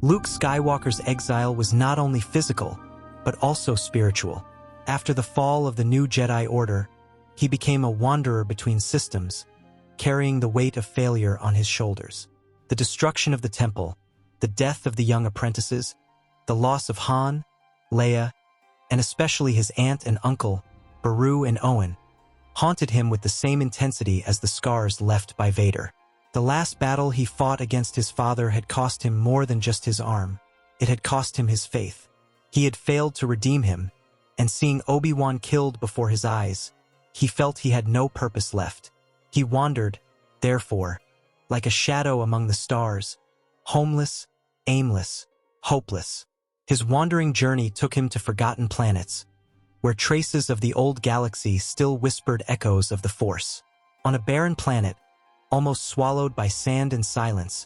Luke Skywalker's exile was not only physical, but also spiritual. After the fall of the new Jedi Order, he became a wanderer between systems, carrying the weight of failure on his shoulders. The destruction of the temple, the death of the young apprentices, the loss of Han, Leia, and especially his aunt and uncle, Beru and Owen, haunted him with the same intensity as the scars left by Vader. The last battle he fought against his father had cost him more than just his arm. It had cost him his faith. He had failed to redeem him, and seeing Obi-Wan killed before his eyes, he felt he had no purpose left. He wandered, therefore, like a shadow among the stars, homeless, aimless, hopeless. His wandering journey took him to forgotten planets, where traces of the old galaxy still whispered echoes of the Force. On a barren planet, almost swallowed by sand and silence,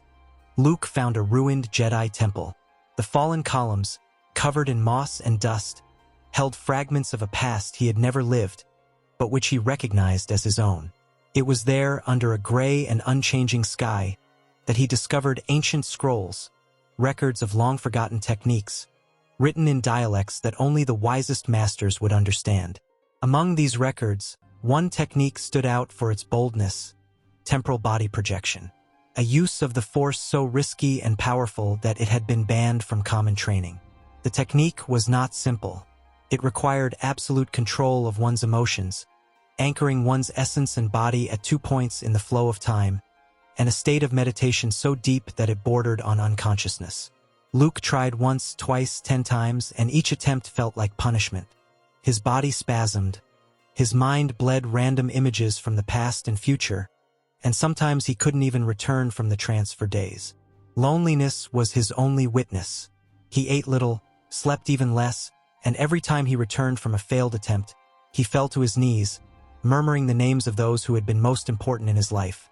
Luke found a ruined Jedi temple. The fallen columns, covered in moss and dust, held fragments of a past he had never lived, but which he recognized as his own. It was there, under a gray and unchanging sky, that he discovered ancient scrolls, records of long-forgotten techniques, written in dialects that only the wisest masters would understand. Among these records, one technique stood out for its boldness: temporal body projection, a use of the Force so risky and powerful that it had been banned from common training. The technique was not simple. It required absolute control of one's emotions, anchoring one's essence and body at 2 points in the flow of time, and a state of meditation so deep that it bordered on unconsciousness. Luke tried once, twice, 10 times, and each attempt felt like punishment. His body spasmed, his mind bled random images from the past and future, and sometimes he couldn't even return from the trance for days. Loneliness was his only witness. He ate little, slept even less, and every time he returned from a failed attempt, he fell to his knees, murmuring the names of those who had been most important in his life.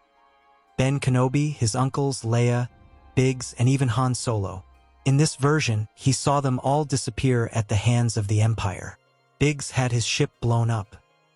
Ben Kenobi, his uncles, Leia, Biggs, and even Han Solo. In this version, he saw them all disappear at the hands of the Empire. Biggs had his ship blown up.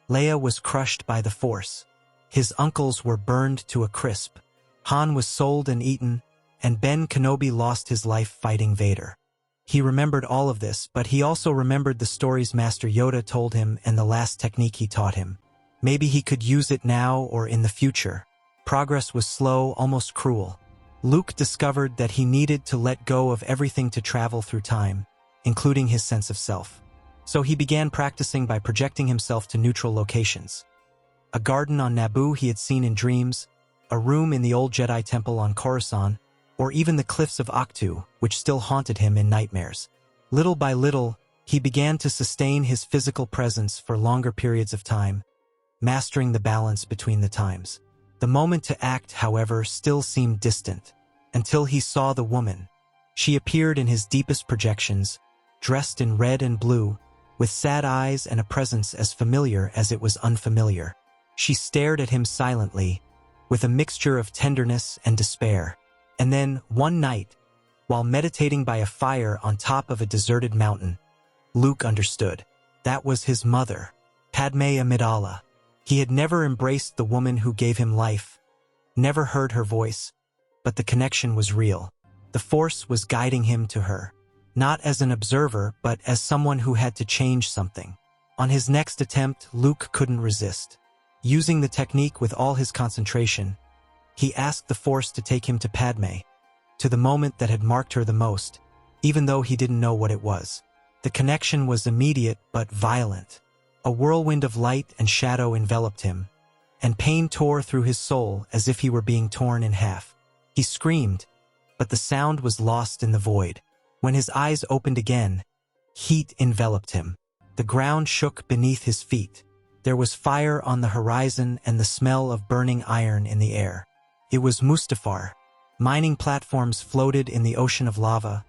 Leia was crushed by the Force. His uncles were burned to a crisp. Han was sold and eaten, and Ben Kenobi lost his life fighting Vader. He remembered all of this, but he also remembered the stories Master Yoda told him and the last technique he taught him. Maybe he could use it now or in the future. Progress was slow, almost cruel. Luke discovered that he needed to let go of everything to travel through time, including his sense of self. So he began practicing by projecting himself to neutral locations. A garden on Naboo he had seen in dreams, a room in the old Jedi temple on Coruscant, or even the cliffs of Ahch-To, which still haunted him in nightmares. Little by little, he began to sustain his physical presence for longer periods of time, mastering the balance between the times. The moment to act, however, still seemed distant, until he saw the woman. She appeared in his deepest projections, dressed in red and blue, with sad eyes and a presence as familiar as it was unfamiliar. She stared at him silently, with a mixture of tenderness and despair. And then, one night, while meditating by a fire on top of a deserted mountain, Luke understood. That was his mother, Padme Amidala. He had never embraced the woman who gave him life, never heard her voice, but the connection was real. The Force was guiding him to her, not as an observer, but as someone who had to change something. On his next attempt, Luke couldn't resist. Using the technique with all his concentration, he asked the Force to take him to Padme, to the moment that had marked her the most, even though he didn't know what it was. The connection was immediate but violent. A whirlwind of light and shadow enveloped him, and pain tore through his soul as if he were being torn in half. He screamed, but the sound was lost in the void. When his eyes opened again, heat enveloped him. The ground shook beneath his feet. There was fire on the horizon and the smell of burning iron in the air. It was Mustafar. Mining platforms floated in the ocean of lava,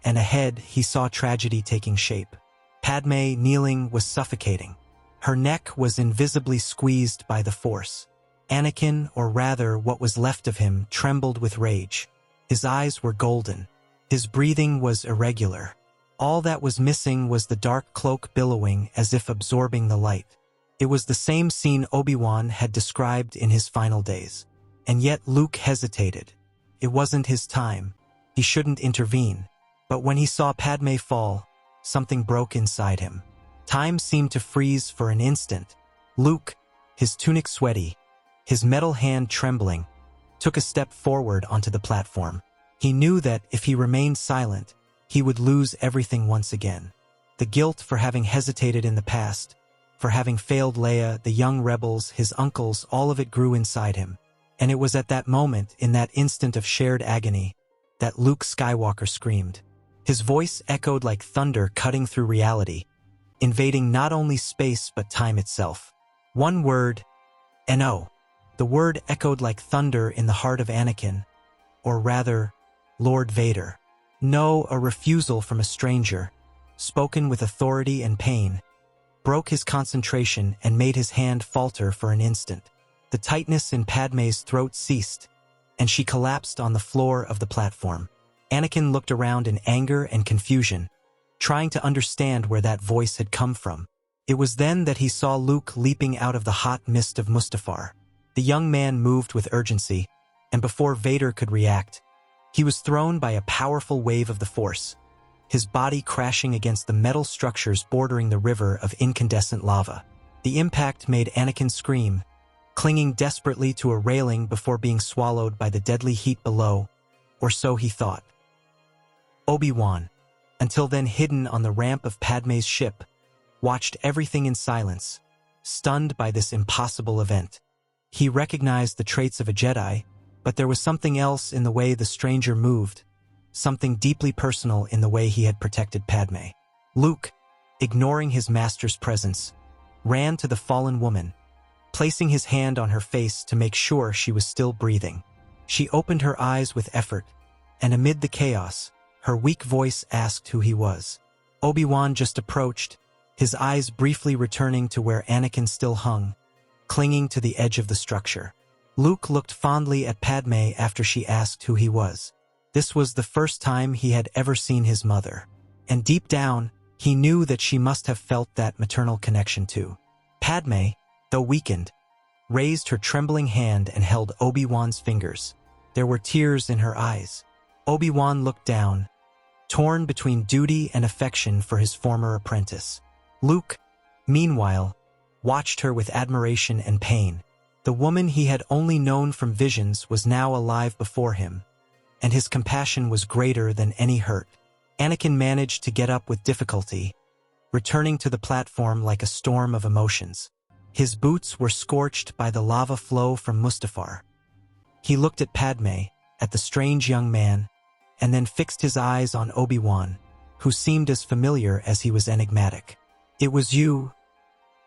and ahead he saw tragedy taking shape. Padme, kneeling, was suffocating. Her neck was invisibly squeezed by the Force. Anakin, or rather what was left of him, trembled with rage. His eyes were golden. His breathing was irregular. All that was missing was the dark cloak billowing as if absorbing the light. It was the same scene Obi-Wan had described in his final days. And yet Luke hesitated. It wasn't his time. He shouldn't intervene. But when he saw Padme fall, something broke inside him. Time seemed to freeze for an instant. Luke, his tunic sweaty, his metal hand trembling, took a step forward onto the platform. He knew that if he remained silent, he would lose everything once again. The guilt for having hesitated in the past, for having failed Leia, the young rebels, his uncles, all of it grew inside him. And it was at that moment, in that instant of shared agony, that Luke Skywalker screamed. His voice echoed like thunder cutting through reality, invading not only space but time itself. One word, "No." The word echoed like thunder in the heart of Anakin, or rather, Lord Vader. No, a refusal from a stranger, spoken with authority and pain, broke his concentration and made his hand falter for an instant. The tightness in Padme's throat ceased, and she collapsed on the floor of the platform. Anakin looked around in anger and confusion, trying to understand where that voice had come from. It was then that he saw Luke leaping out of the hot mist of Mustafar. The young man moved with urgency, and before Vader could react, he was thrown by a powerful wave of the Force, his body crashing against the metal structures bordering the river of incandescent lava. The impact made Anakin scream, clinging desperately to a railing before being swallowed by the deadly heat below, or so he thought. Obi-Wan, until then hidden on the ramp of Padme's ship, watched everything in silence, stunned by this impossible event. He recognized the traits of a Jedi, but there was something else in the way the stranger moved, something deeply personal in the way he had protected Padme. Luke, ignoring his master's presence, ran to the fallen woman, placing his hand on her face to make sure she was still breathing. She opened her eyes with effort, and amid the chaos, her weak voice asked who he was. Obi-Wan just approached, his eyes briefly returning to where Anakin still hung, clinging to the edge of the structure. Luke looked fondly at Padme after she asked who he was. This was the first time he had ever seen his mother, and deep down, he knew that she must have felt that maternal connection too. Padme, though weakened, raised her trembling hand and held Obi-Wan's fingers. There were tears in her eyes. Obi-Wan looked down, torn between duty and affection for his former apprentice. Luke, meanwhile, watched her with admiration and pain. The woman he had only known from visions was now alive before him, and his compassion was greater than any hurt. Anakin managed to get up with difficulty, returning to the platform like a storm of emotions. His boots were scorched by the lava flow from Mustafar. He looked at Padme, at the strange young man, and then fixed his eyes on Obi-Wan, who seemed as familiar as he was enigmatic. "It was you.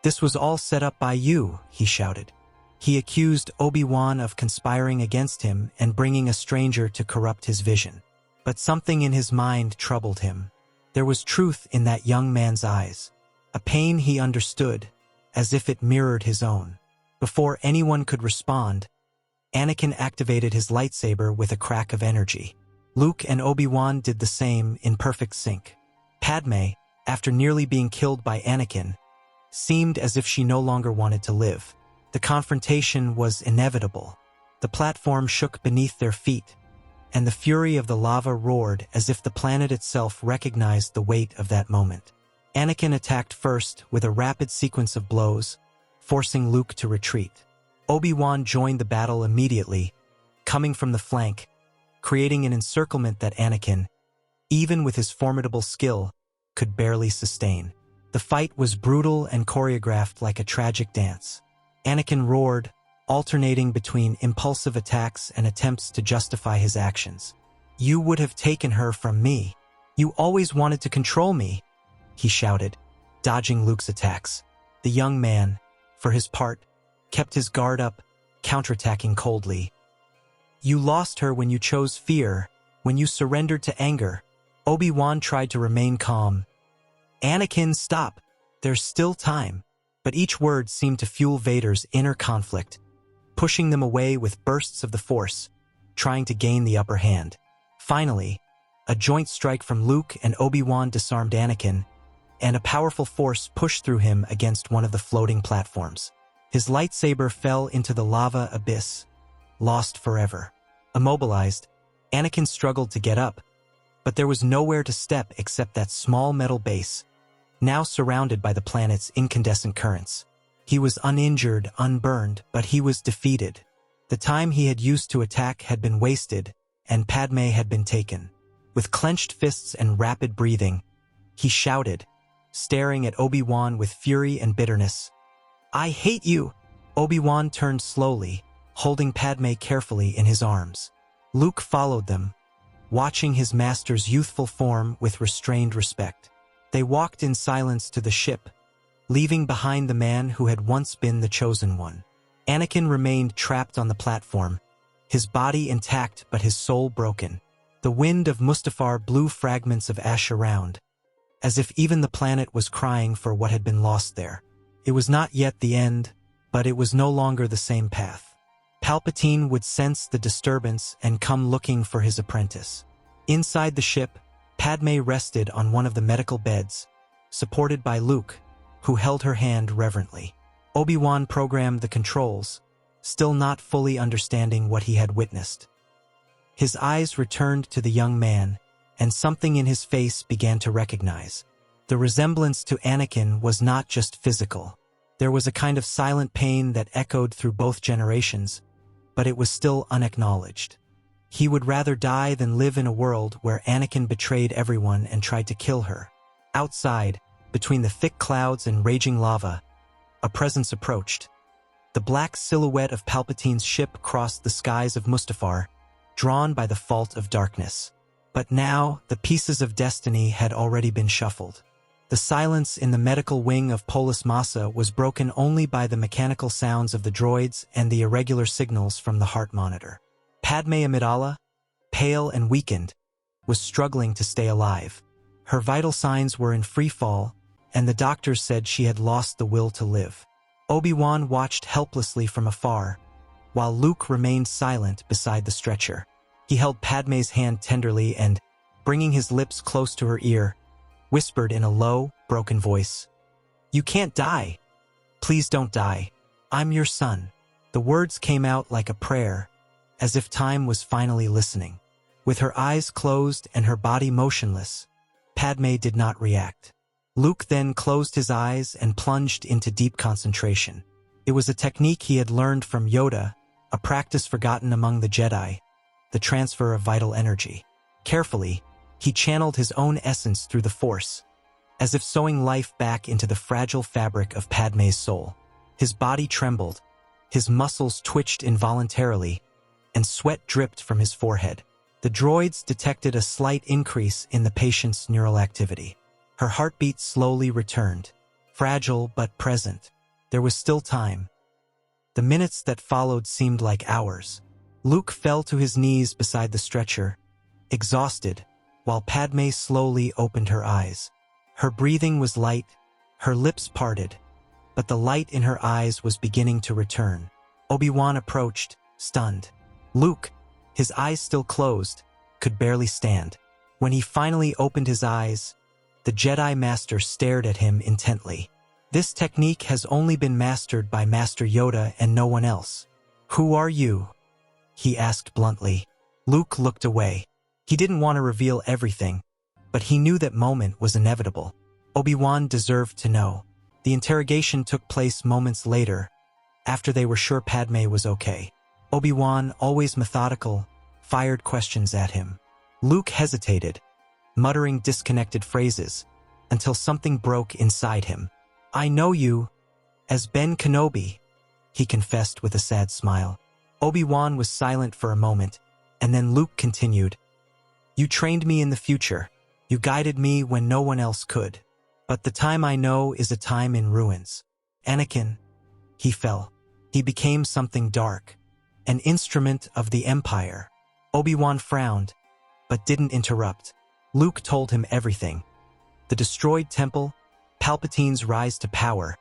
This was all set up by you," he shouted. He accused Obi-Wan of conspiring against him and bringing a stranger to corrupt his vision. But something in his mind troubled him. There was truth in that young man's eyes, a pain he understood, as if it mirrored his own. Before anyone could respond, Anakin activated his lightsaber with a crack of energy. Luke and Obi-Wan did the same in perfect sync. Padme, after nearly being killed by Anakin, seemed as if she no longer wanted to live. The confrontation was inevitable. The platform shook beneath their feet, and the fury of the lava roared as if the planet itself recognized the weight of that moment. Anakin attacked first with a rapid sequence of blows, forcing Luke to retreat. Obi-Wan joined the battle immediately, coming from the flank, creating an encirclement that Anakin, even with his formidable skill, could barely sustain. The fight was brutal and choreographed like a tragic dance. Anakin roared, alternating between impulsive attacks and attempts to justify his actions. "You would have taken her from me. You always wanted to control me," he shouted, dodging Luke's attacks. The young man, for his part, kept his guard up, counterattacking coldly. "You lost her when you chose fear, when you surrendered to anger." Obi-Wan tried to remain calm. "Anakin, stop. There's still time." But each word seemed to fuel Vader's inner conflict, pushing them away with bursts of the Force, trying to gain the upper hand. Finally, a joint strike from Luke and Obi-Wan disarmed Anakin, and a powerful force pushed through him against one of the floating platforms. His lightsaber fell into the lava abyss, lost forever. Immobilized, Anakin struggled to get up, but there was nowhere to step except that small metal base, now surrounded by the planet's incandescent currents. He was uninjured, unburned, but he was defeated. The time he had used to attack had been wasted, and Padme had been taken. With clenched fists and rapid breathing, he shouted, staring at Obi-Wan with fury and bitterness. "I hate you!" Obi-Wan turned slowly, holding Padme carefully in his arms. Luke followed them, watching his master's youthful form with restrained respect. They walked in silence to the ship, leaving behind the man who had once been the chosen one. Anakin remained trapped on the platform, his body intact but his soul broken. The wind of Mustafar blew fragments of ash around, as if even the planet was crying for what had been lost there. It was not yet the end, but it was no longer the same path. Palpatine would sense the disturbance and come looking for his apprentice. Inside the ship, Padme rested on one of the medical beds, supported by Luke, who held her hand reverently. Obi-Wan programmed the controls, still not fully understanding what he had witnessed. His eyes returned to the young man, and something in his face began to recognize. The resemblance to Anakin was not just physical. There was a kind of silent pain that echoed through both generations, but it was still unacknowledged. He would rather die than live in a world where Anakin betrayed everyone and tried to kill her. Outside, between the thick clouds and raging lava, a presence approached. The black silhouette of Palpatine's ship crossed the skies of Mustafar, drawn by the fault of darkness. But now, the pieces of destiny had already been shuffled. The silence in the medical wing of Polis Massa was broken only by the mechanical sounds of the droids and the irregular signals from the heart monitor. Padme Amidala, pale and weakened, was struggling to stay alive. Her vital signs were in free fall, and the doctors said she had lost the will to live. Obi-Wan watched helplessly from afar, while Luke remained silent beside the stretcher. He held Padme's hand tenderly and, bringing his lips close to her ear, whispered in a low, broken voice, "You can't die. Please don't die. I'm your son." The words came out like a prayer, as if time was finally listening. With her eyes closed and her body motionless, Padme did not react. Luke then closed his eyes and plunged into deep concentration. It was a technique he had learned from Yoda, a practice forgotten among the Jedi, the transfer of vital energy. Carefully, he channeled his own essence through the Force, as if sewing life back into the fragile fabric of Padme's soul. His body trembled, his muscles twitched involuntarily, and sweat dripped from his forehead. The droids detected a slight increase in the patient's neural activity. Her heartbeat slowly returned, fragile but present. There was still time. The minutes that followed seemed like hours. Luke fell to his knees beside the stretcher, exhausted, while Padme slowly opened her eyes. Her breathing was light, her lips parted, but the light in her eyes was beginning to return. Obi-Wan approached, stunned. Luke, his eyes still closed, could barely stand. When he finally opened his eyes, the Jedi Master stared at him intently. This technique has only been mastered by Master Yoda and no one else. "Who are you?" he asked bluntly. Luke looked away. He didn't want to reveal everything, but he knew that moment was inevitable. Obi-Wan deserved to know. The interrogation took place moments later, after they were sure Padme was okay. Obi-Wan, always methodical, fired questions at him. Luke hesitated, muttering disconnected phrases, until something broke inside him. "I know you as Ben Kenobi," he confessed with a sad smile. Obi-Wan was silent for a moment, and then Luke continued, "You trained me in the future. You guided me when no one else could. But the time I know is a time in ruins. Anakin, he fell. He became something dark, an instrument of the Empire." Obi-Wan frowned, but didn't interrupt. Luke told him everything. The destroyed temple, Palpatine's rise to power,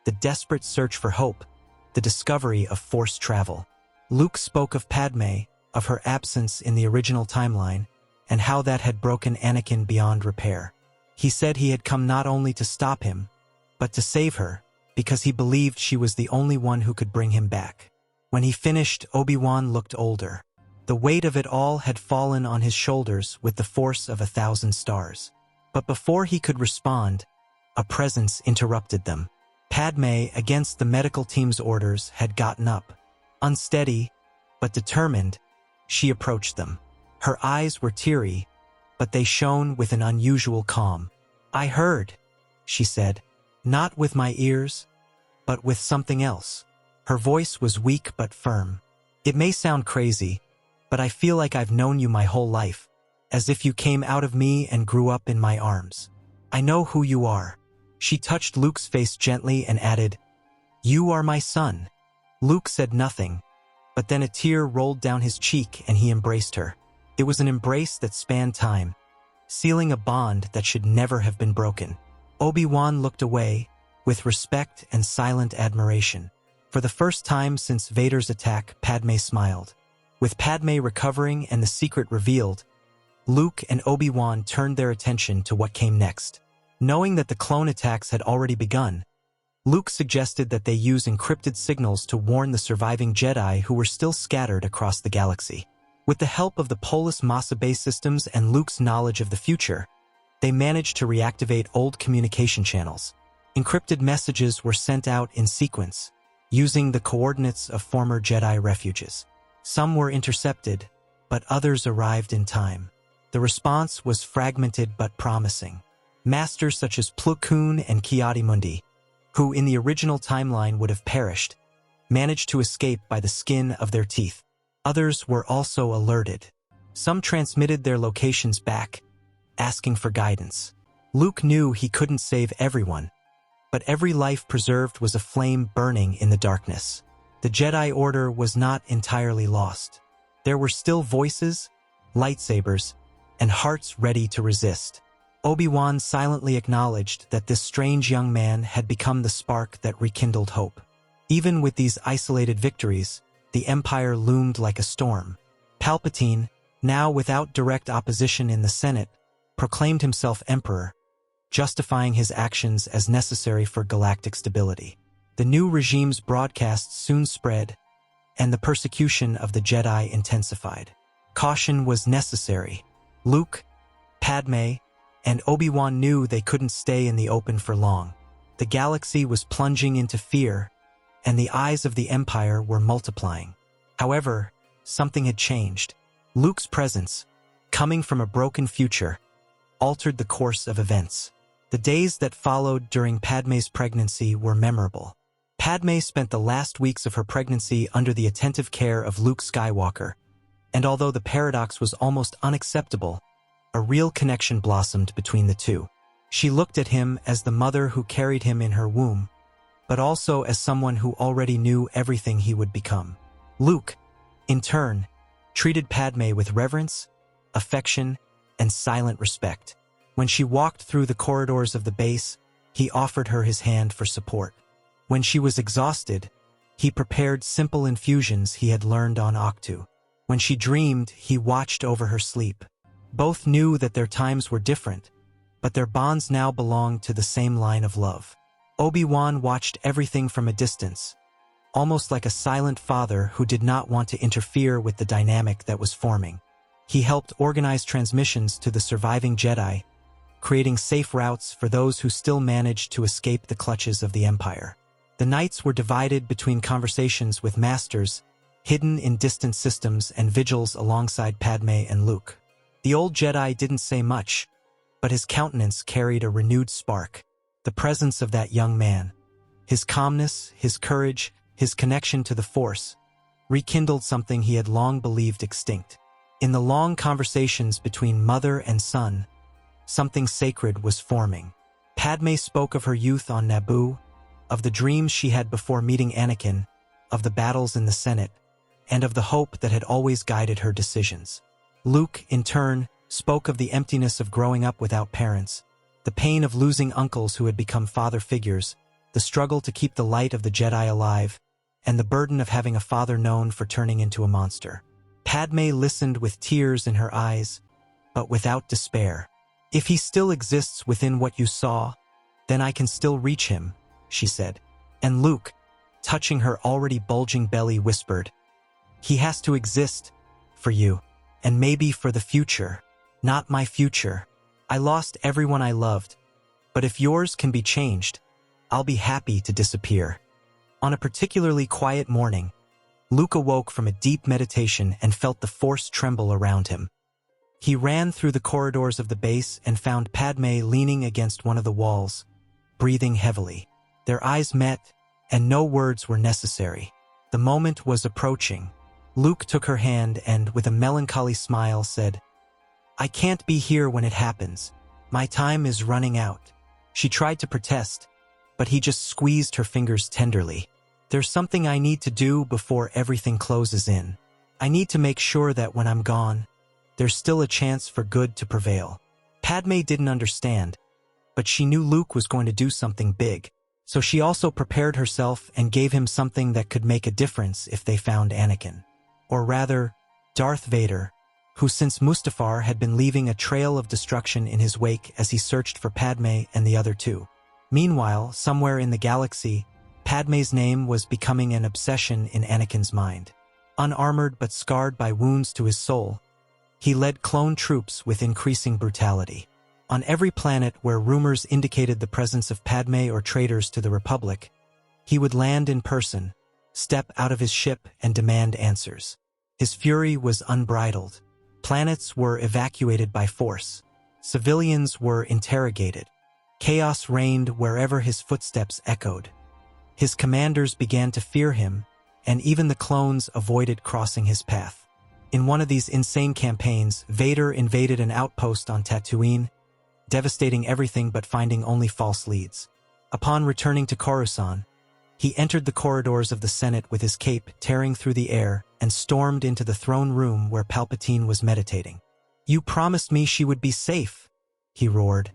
the desperate search for hope, the discovery of Force travel. Luke spoke of Padme, of her absence in the original timeline, and how that had broken Anakin beyond repair. He said he had come not only to stop him, but to save her, because he believed she was the only one who could bring him back. When he finished, Obi-Wan looked older. The weight of it all had fallen on his shoulders with the force of 1,000 stars. But before he could respond, a presence interrupted them. Padme, against the medical team's orders, had gotten up. Unsteady, but determined, she approached them. Her eyes were teary, but they shone with an unusual calm. "I heard," she said, "not with my ears, but with something else." Her voice was weak but firm. "It may sound crazy, but I feel like I've known you my whole life, as if you came out of me and grew up in my arms. I know who you are." She touched Luke's face gently and added, "You are my son." Luke said nothing, but then a tear rolled down his cheek and he embraced her. It was an embrace that spanned time, sealing a bond that should never have been broken. Obi-Wan looked away, with respect and silent admiration. For the first time since Vader's attack, Padme smiled. With Padme recovering and the secret revealed, Luke and Obi-Wan turned their attention to what came next. Knowing that the clone attacks had already begun, Luke suggested that they use encrypted signals to warn the surviving Jedi who were still scattered across the galaxy. With the help of the Polis Massa base systems and Luke's knowledge of the future, they managed to reactivate old communication channels. Encrypted messages were sent out in sequence, using the coordinates of former Jedi refuges. Some were intercepted, but others arrived in time. The response was fragmented but promising. Masters such as Plo Koon and Ki-Adi-Mundi, who in the original timeline would have perished, managed to escape by the skin of their teeth. Others were also alerted. Some transmitted their locations back, asking for guidance. Luke knew he couldn't save everyone, but every life preserved was a flame burning in the darkness. The Jedi Order was not entirely lost. There were still voices, lightsabers, and hearts ready to resist. Obi-Wan silently acknowledged that this strange young man had become the spark that rekindled hope. Even with these isolated victories, the Empire loomed like a storm. Palpatine, now without direct opposition in the Senate, proclaimed himself Emperor, justifying his actions as necessary for galactic stability. The new regime's broadcasts soon spread, and the persecution of the Jedi intensified. Caution was necessary. Luke, Padme, and Obi-Wan knew they couldn't stay in the open for long. The galaxy was plunging into fear, and the eyes of the Empire were multiplying. However, something had changed. Luke's presence, coming from a broken future, altered the course of events. The days that followed during Padme's pregnancy were memorable. Padme spent the last weeks of her pregnancy under the attentive care of Luke Skywalker, and although the paradox was almost unacceptable, a real connection blossomed between the two. She looked at him as the mother who carried him in her womb, but also as someone who already knew everything he would become. Luke, in turn, treated Padme with reverence, affection, and silent respect. When she walked through the corridors of the base, he offered her his hand for support. When she was exhausted, he prepared simple infusions he had learned on Octu. When she dreamed, he watched over her sleep. Both knew that their times were different, but their bonds now belonged to the same line of love. Obi-Wan watched everything from a distance, almost like a silent father who did not want to interfere with the dynamic that was forming. He helped organize transmissions to the surviving Jedi, creating safe routes for those who still managed to escape the clutches of the Empire. The nights were divided between conversations with masters, hidden in distant systems, and vigils alongside Padme and Luke. The old Jedi didn't say much, but his countenance carried a renewed spark. The presence of that young man, his calmness, his courage, his connection to the Force, rekindled something he had long believed extinct. In the long conversations between mother and son, something sacred was forming. Padme spoke of her youth on Naboo, of the dreams she had before meeting Anakin, of the battles in the Senate, and of the hope that had always guided her decisions. Luke, in turn, spoke of the emptiness of growing up without parents, the pain of losing uncles who had become father figures, the struggle to keep the light of the Jedi alive, and the burden of having a father known for turning into a monster. Padme listened with tears in her eyes, but without despair. "If he still exists within what you saw, then I can still reach him," she said. And Luke, touching her already bulging belly, whispered, "He has to exist For you. And maybe for the future. Not my future. I lost everyone I loved. But if yours can be changed, I'll be happy to disappear. On a particularly quiet morning, Luke awoke from a deep meditation and felt the Force tremble around him. He ran through the corridors of the base and found Padme leaning against one of the walls, breathing heavily. Their eyes met, and no words were necessary. The moment was approaching. Luke took her hand and, with a melancholy smile, said, "I can't be here when it happens. My time is running out." She tried to protest, but he just squeezed her fingers tenderly. "There's something I need to do before everything closes in. I need to make sure that when I'm gone, there's still a chance for good to prevail." Padme didn't understand, but she knew Luke was going to do something big, so she also prepared herself and gave him something that could make a difference if they found Anakin. Or rather, Darth Vader, who since Mustafar had been leaving a trail of destruction in his wake as he searched for Padme and the other two. Meanwhile, somewhere in the galaxy, Padme's name was becoming an obsession in Anakin's mind. Unarmored but scarred by wounds to his soul, he led clone troops with increasing brutality. On every planet where rumors indicated the presence of Padme or traitors to the Republic, he would land in person, step out of his ship, and demand answers. His fury was unbridled. Planets were evacuated by force. Civilians were interrogated. Chaos reigned wherever his footsteps echoed. His commanders began to fear him, and even the clones avoided crossing his path. In one of these insane campaigns, Vader invaded an outpost on Tatooine, devastating everything but finding only false leads. Upon returning to Coruscant, he entered the corridors of the Senate with his cape tearing through the air and stormed into the throne room where Palpatine was meditating. "You promised me she would be safe," he roared,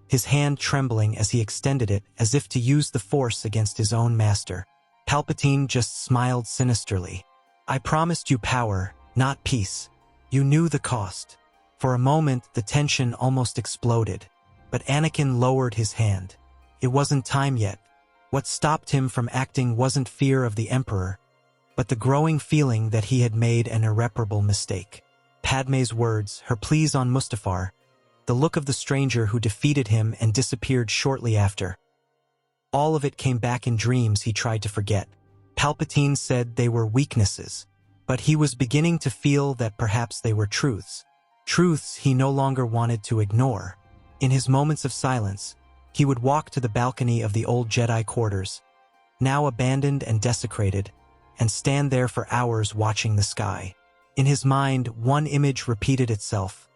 his hand trembling as he extended it as if to use the Force against his own master. Palpatine just smiled sinisterly. "I promised you power, not peace. You knew the cost." For a moment, the tension almost exploded, but Anakin lowered his hand. It wasn't time yet. What stopped him from acting wasn't fear of the Emperor, but the growing feeling that he had made an irreparable mistake. Padme's words, her pleas on Mustafar, the look of the stranger who defeated him and disappeared shortly after. All of it came back in dreams he tried to forget. Palpatine said they were weaknesses, but he was beginning to feel that perhaps they were truths. Truths he no longer wanted to ignore. In his moments of silence, he would walk to the balcony of the old Jedi quarters, now abandoned and desecrated, and stand there for hours watching the sky. In his mind, one image repeated itself: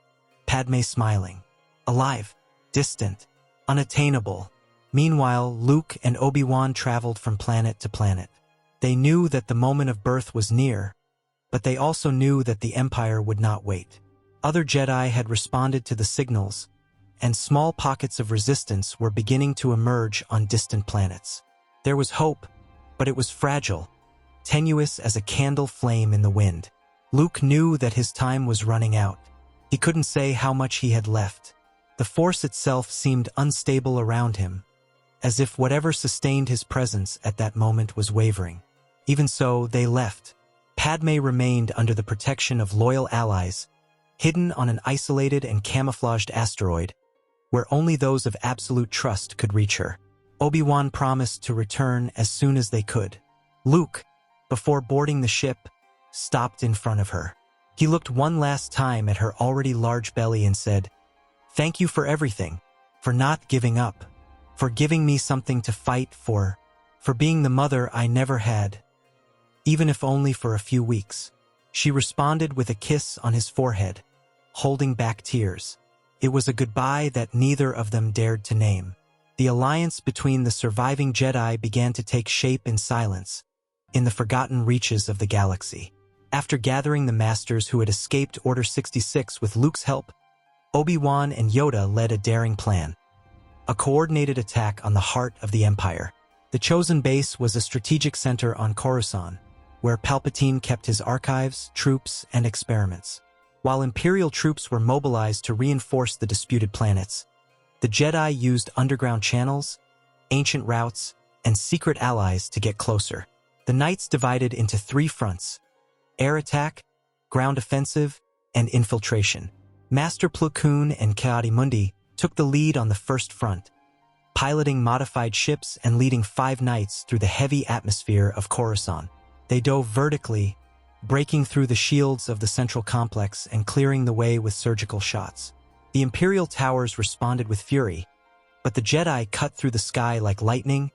Padme smiling, alive, distant, unattainable. Meanwhile, Luke and Obi-Wan traveled from planet to planet. They knew that the moment of birth was near, but they also knew that the Empire would not wait. Other Jedi had responded to the signals, and small pockets of resistance were beginning to emerge on distant planets. There was hope, but it was fragile, tenuous as a candle flame in the wind. Luke knew that his time was running out. He couldn't say how much he had left. The Force itself seemed unstable around him, as if whatever sustained his presence at that moment was wavering. Even so, they left. Padme remained under the protection of loyal allies, hidden on an isolated and camouflaged asteroid, where only those of absolute trust could reach her. Obi-Wan promised to return as soon as they could. Luke, before boarding the ship, stopped in front of her. He looked one last time at her already large belly and said, "Thank you for everything, for not giving up, for giving me something to fight for being the mother I never had, even if only for a few weeks." She responded with a kiss on his forehead, holding back tears. It was a goodbye that neither of them dared to name. The alliance between the surviving Jedi began to take shape in silence, in the forgotten reaches of the galaxy. After gathering the masters who had escaped Order 66 with Luke's help, Obi-Wan and Yoda led a daring plan. A coordinated attack on the heart of the Empire. The chosen base was a strategic center on Coruscant, where Palpatine kept his archives, troops, and experiments. While Imperial troops were mobilized to reinforce the disputed planets, the Jedi used underground channels, ancient routes, and secret allies to get closer. The Knights divided into three fronts: air attack, ground offensive, and infiltration. Master Plo Koon and Ki-Adi-Mundi took the lead on the first front, piloting modified ships and leading 5 knights through the heavy atmosphere of Coruscant. They dove vertically, breaking through the shields of the central complex and clearing the way with surgical shots. The Imperial towers responded with fury, but the Jedi cut through the sky like lightning,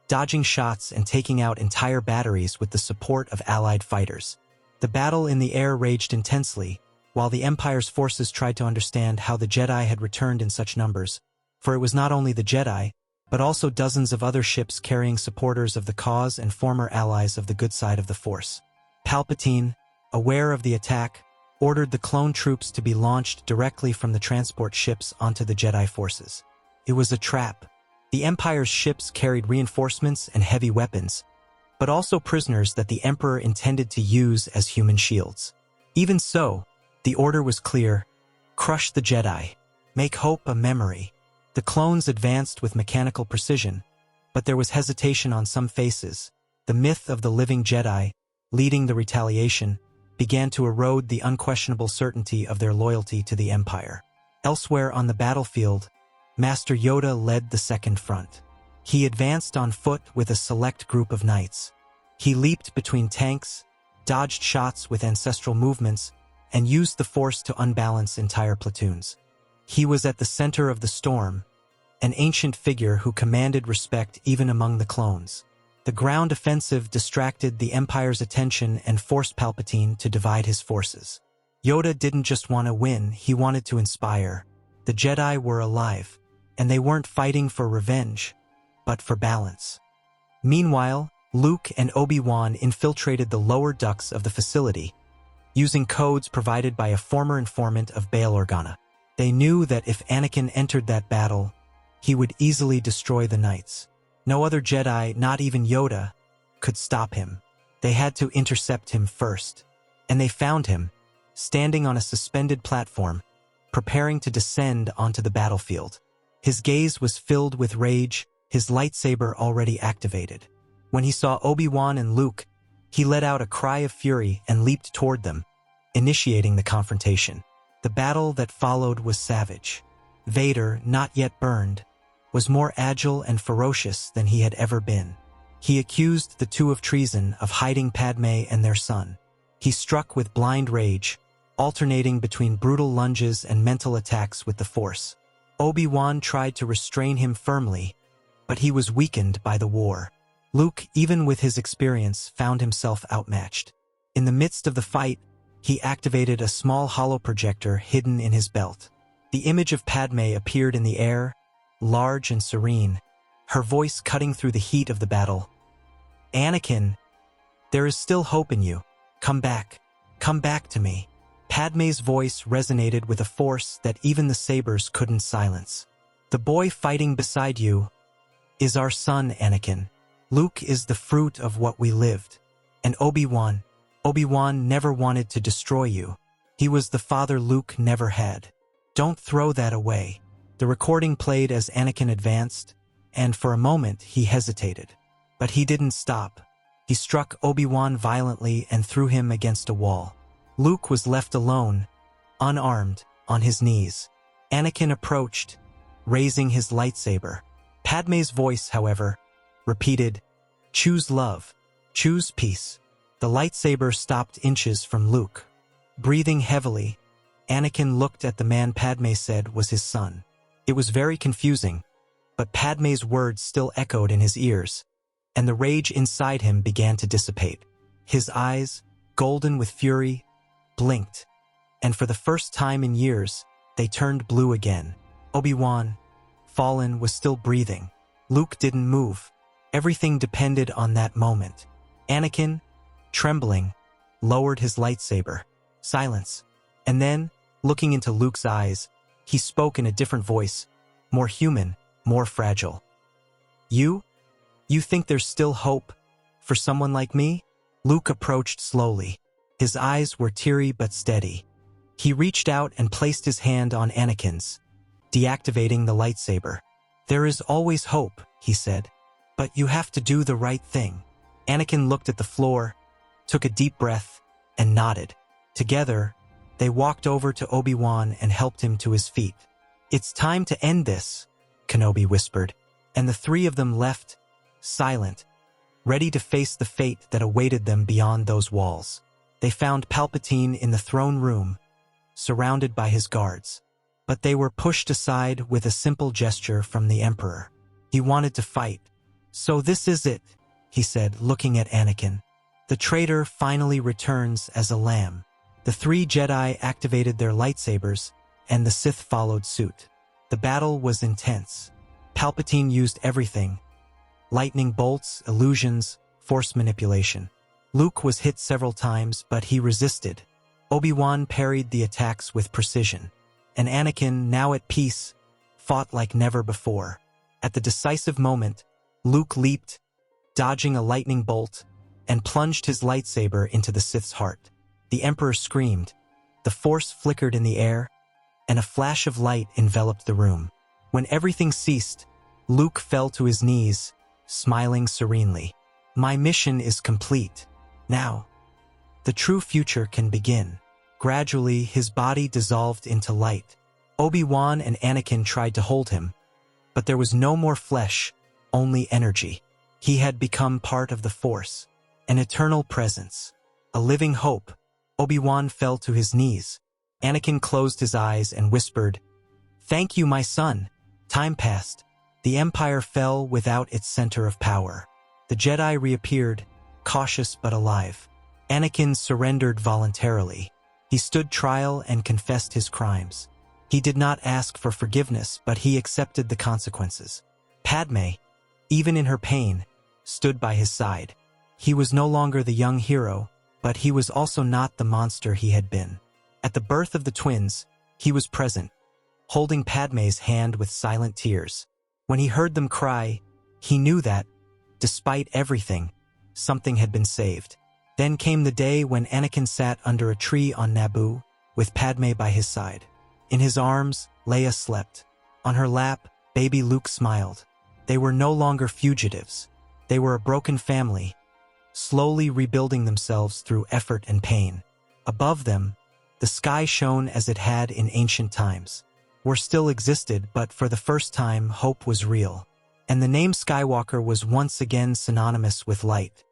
dodging shots and taking out entire batteries with the support of Allied fighters. The battle in the air raged intensely, while the Empire's forces tried to understand how the Jedi had returned in such numbers, for it was not only the Jedi, but also dozens of other ships carrying supporters of the cause and former allies of the good side of the Force. Palpatine, aware of the attack, ordered the clone troops to be launched directly from the transport ships onto the Jedi forces. It was a trap. The Empire's ships carried reinforcements and heavy weapons, but also prisoners that the Emperor intended to use as human shields. Even so, the order was clear: crush the Jedi, make hope a memory. The clones advanced with mechanical precision, but there was hesitation on some faces. The myth of the living Jedi, leading the retaliation, began to erode the unquestionable certainty of their loyalty to the Empire. Elsewhere on the battlefield, Master Yoda led the second front. He advanced on foot with a select group of knights. He leaped between tanks, dodged shots with ancestral movements, and used the Force to unbalance entire platoons. He was at the center of the storm, an ancient figure who commanded respect even among the clones. The ground offensive distracted the Empire's attention and forced Palpatine to divide his forces. Yoda didn't just want to win, he wanted to inspire. The Jedi were alive, and they weren't fighting for revenge, but for balance. Meanwhile, Luke and Obi-Wan infiltrated the lower ducts of the facility, using codes provided by a former informant of Bail Organa. They knew that if Anakin entered that battle, he would easily destroy the Knights. No other Jedi, not even Yoda, could stop him. They had to intercept him first. And they found him, standing on a suspended platform, preparing to descend onto the battlefield. His gaze was filled with rage, his lightsaber already activated. When he saw Obi-Wan and Luke, he let out a cry of fury and leaped toward them, initiating the confrontation. The battle that followed was savage. Vader, not yet burned, was more agile and ferocious than he had ever been. He accused the two of treason, of hiding Padme and their son. He struck with blind rage, alternating between brutal lunges and mental attacks with the Force. Obi-Wan tried to restrain him firmly, but he was weakened by the war. Luke, even with his experience, found himself outmatched. In the midst of the fight, he activated a small holoprojector hidden in his belt. The image of Padme appeared in the air, large and serene, her voice cutting through the heat of the battle. "Anakin, there is still hope in you. Come back to me." Padme's voice resonated with a force that even the sabers couldn't silence. "The boy fighting beside you is our son, Anakin. Luke is the fruit of what we lived. And Obi-Wan never wanted to destroy you. He was the father Luke never had. Don't throw that away." The recording played as Anakin advanced, and for a moment he hesitated. But he didn't stop. He struck Obi-Wan violently and threw him against a wall. Luke was left alone, unarmed, on his knees. Anakin approached, raising his lightsaber. Padme's voice, however, repeated, "Choose love, choose peace." The lightsaber stopped inches from Luke. Breathing heavily, Anakin looked at the man Padme said was his son. It was very confusing, but Padme's words still echoed in his ears, and the rage inside him began to dissipate. His eyes, golden with fury, blinked, and for the first time in years, they turned blue again. Obi-Wan, fallen, was still breathing. Luke didn't move. Everything depended on that moment. Anakin, trembling, lowered his lightsaber. Silence. And then, looking into Luke's eyes, he spoke in a different voice, more human, more fragile. You think there's still hope for someone like me?" Luke approached slowly. His eyes were teary but steady. He reached out and placed his hand on Anakin's, deactivating the lightsaber. "There is always hope," he said, "but you have to do the right thing." Anakin looked at the floor, took a deep breath, and nodded. Together, they walked over to Obi-Wan and helped him to his feet. "It's time to end this," Kenobi whispered, and the three of them left, silent, ready to face the fate that awaited them beyond those walls. They found Palpatine in the throne room, surrounded by his guards. But they were pushed aside with a simple gesture from the Emperor. He wanted to fight. "So this is it," he said, looking at Anakin. "The traitor finally returns as a lamb." The three Jedi activated their lightsabers, and the Sith followed suit. The battle was intense. Palpatine used everything: lightning bolts, illusions, force manipulation. Luke was hit several times, but he resisted. Obi-Wan parried the attacks with precision. And Anakin, now at peace, fought like never before. At the decisive moment, Luke leaped, dodging a lightning bolt, and plunged his lightsaber into the Sith's heart. The Emperor screamed. The Force flickered in the air, and a flash of light enveloped the room. When everything ceased, Luke fell to his knees, smiling serenely. "My mission is complete. Now, the true future can begin." Gradually, his body dissolved into light. Obi-Wan and Anakin tried to hold him, but there was no more flesh, only energy. He had become part of the Force, an eternal presence, a living hope. Obi-Wan fell to his knees. Anakin closed his eyes and whispered, "Thank you, my son." Time passed. The Empire fell without its center of power. The Jedi reappeared, cautious but alive. Anakin surrendered voluntarily. He stood trial and confessed his crimes. He did not ask for forgiveness, but he accepted the consequences. Padme, even in her pain, stood by his side. He was no longer the young hero, but he was also not the monster he had been. At the birth of the twins, he was present, holding Padme's hand with silent tears. When he heard them cry, he knew that, despite everything, something had been saved. Then came the day when Anakin sat under a tree on Naboo, with Padme by his side. In his arms, Leia slept. On her lap, baby Luke smiled. They were no longer fugitives. They were a broken family, slowly rebuilding themselves through effort and pain. Above them, the sky shone as it had in ancient times. War still existed, but for the first time, hope was real. And the name Skywalker was once again synonymous with light.